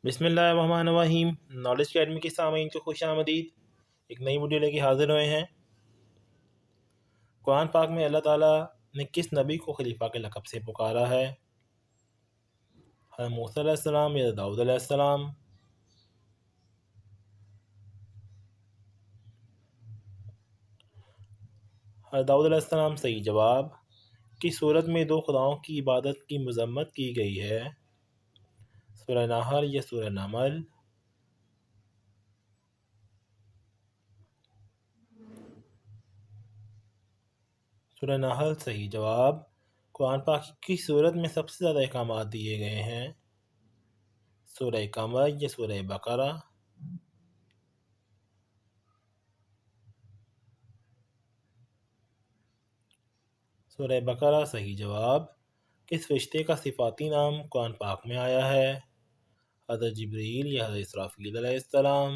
بسم اللہ الرحمن الرحیم۔ نالج اکیڈمی کے سامعین کو خوش آمدید۔ ایک نئی ویڈیو لے کے حاضر ہوئے ہیں۔ قرآن پاک میں اللہ تعالیٰ نے کس نبی کو خلیفہ کے لقب سے پکارا ہے؟ حضرت موسیٰ علیہ السلام یا داؤد علیہ السلام؟ حضرت داؤد علیہ السلام صحیح جواب۔ کس صورت میں دو خداؤں کی عبادت کی مذمت کی گئی ہے؟ سورہ نحل یا سورہ نمل؟ سورہ نحل صحیح جواب۔ قرآن پاک کی کس صورت میں سب سے زیادہ احکامات دیے گئے ہیں؟ سورہ قمر یا سورہ بقرہ؟ سورہ بقرہ صحیح جواب۔ کس فرشتے کا صفاتی نام قرآن پاک میں آیا ہے؟ حضرت جبریل یا حضرت اسرافیل علیہ السلام؟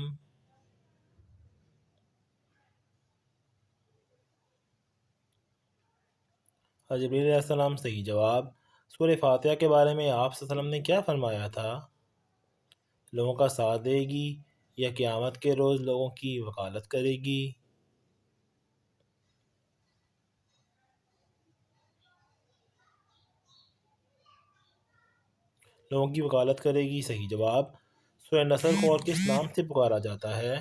حضرت جبریل علیہ السلام صحیح جواب۔ سورہ فاتحہ کے بارے میں آپ صلی اللہ علیہ وسلم نے کیا فرمایا تھا؟ لوگوں کا ساتھ دے گی یا قیامت کے روز لوگوں کی وکالت کرے گی؟ لوگوں کی وکالت کرے گی صحیح جواب۔ سورہ نصر کو اور کس نام سے پکارا جاتا ہے؟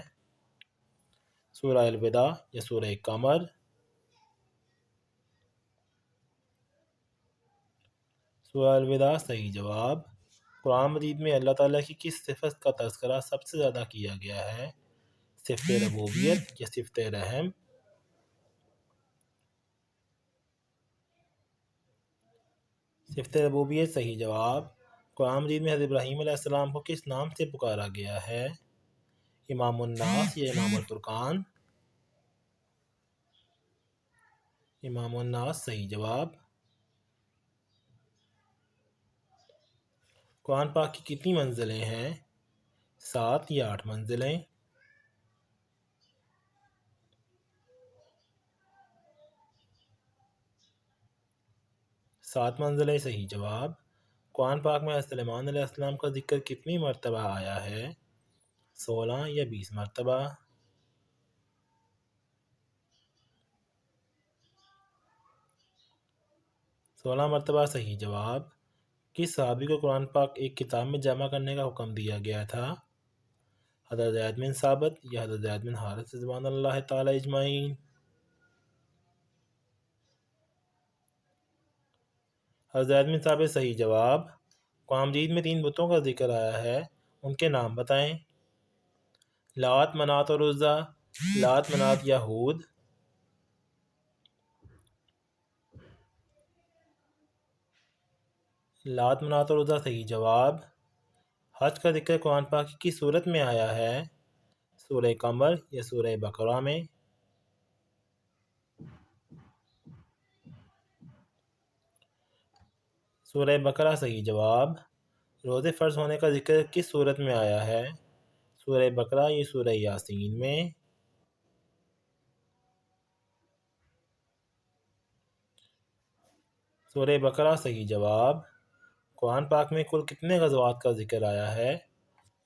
سورہ الوداع یا سورہ قمر؟ سورہ الوداع صحیح جواب۔ قرآن مجید میں اللہ تعالیٰ کی کس صفت کا تذکرہ سب سے زیادہ کیا گیا ہے؟ صفت ربوبیت یا صفت رحم؟ صفت ربوبیت صحیح جواب۔ قرآن مجید میں حضرت ابراہیم علیہ السلام کو کس نام سے پکارا گیا ہے؟ امام الناس یا امام الفرقان؟ امام الناس صحیح جواب۔ قرآن پاک کی کتنی منزلیں ہیں؟ 7 یا 8 منزلیں؟ 7 منزلیں صحیح جواب۔ قرآن پاک میں حضرت سلیمان علیہ السلام کا ذکر کتنی مرتبہ آیا ہے؟ 16 یا 20 مرتبہ؟ 16 مرتبہ صحیح جواب۔ کس صحابی کو قرآن پاک ایک کتاب میں جمع کرنے کا حکم دیا گیا تھا؟ حضرت زید بن ثابت یا حضرت زید بن حارث رضوان اللہ تعالی اجمعین؟ حضرت زید بن ثابت صحیح جواب۔ قرآن مجید میں 3 بتوں کا ذکر آیا ہے، ان کے نام بتائیں۔ لات، منات اور عزیٰ۔ لات، منات یا ہود؟ لات، منات اور عزیٰ صحیح جواب۔ حج کا ذکر قرآن پاک کی کس صورت میں آیا ہے؟ سورہ قمر یا سورہ بقرہ میں؟ سورہ بقرہ صحیح جواب۔ روزے فرض ہونے کا ذکر کس صورت میں آیا ہے؟ سورہ بقرہ یا سورہ یاسین میں؟ سورہ بقرہ صحیح جواب۔ قرآن پاک میں کل کتنے غزوات کا ذکر آیا ہے؟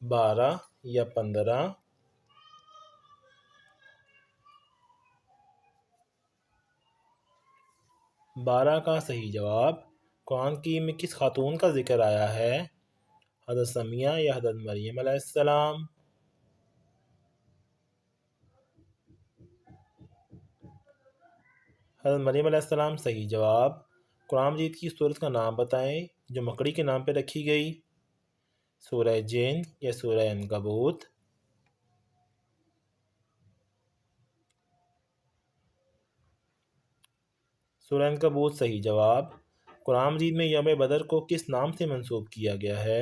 12 یا 15؟ 12 کا صحیح جواب۔ قرآن کی میں کس خاتون کا ذکر آیا ہے؟ حضرت سمیہ یا حضرت مریم علیہ السلام؟ حضرت مریم علیہ السلام صحیح جواب۔ قرآن مجید کی سورت کا نام بتائیں جو مکڑی کے نام پہ رکھی گئی۔ سورہ جن یا سورہ عنکبوت؟ سورہ عنکبوت صحیح جواب۔ قرآن مجید میں یوم بدر کو کس نام سے منسوب کیا گیا ہے؟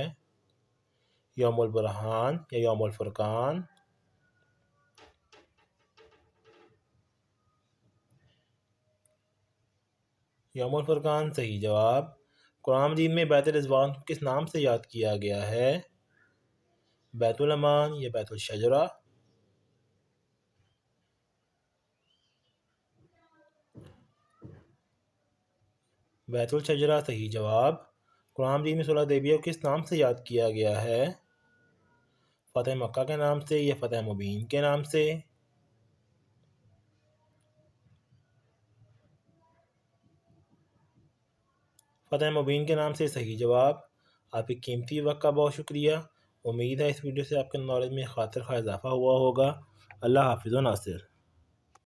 یوم البرہان یا یوم الفرقان؟ یوم الفرقان صحیح جواب۔ قرآن مجید میں بیت الرضوان کو کس نام سے یاد کیا گیا ہے؟ بیت الامان یا بیت الشجرہ؟ بیت الشجرہ صحیح جواب۔ قرآن مجید میں صلح حدیبیہ کو کس نام سے یاد کیا گیا ہے؟ فتح مکہ کے نام سے یا فتح مبین کے نام سے؟ فتح مبین کے نام سے صحیح جواب۔ آپ کی قیمتی وقت کا بہت شکریہ۔ امید ہے اس ویڈیو سے آپ کے نالج میں خاطر خواہ اضافہ ہوا ہوگا۔ اللہ حافظ و ناصر۔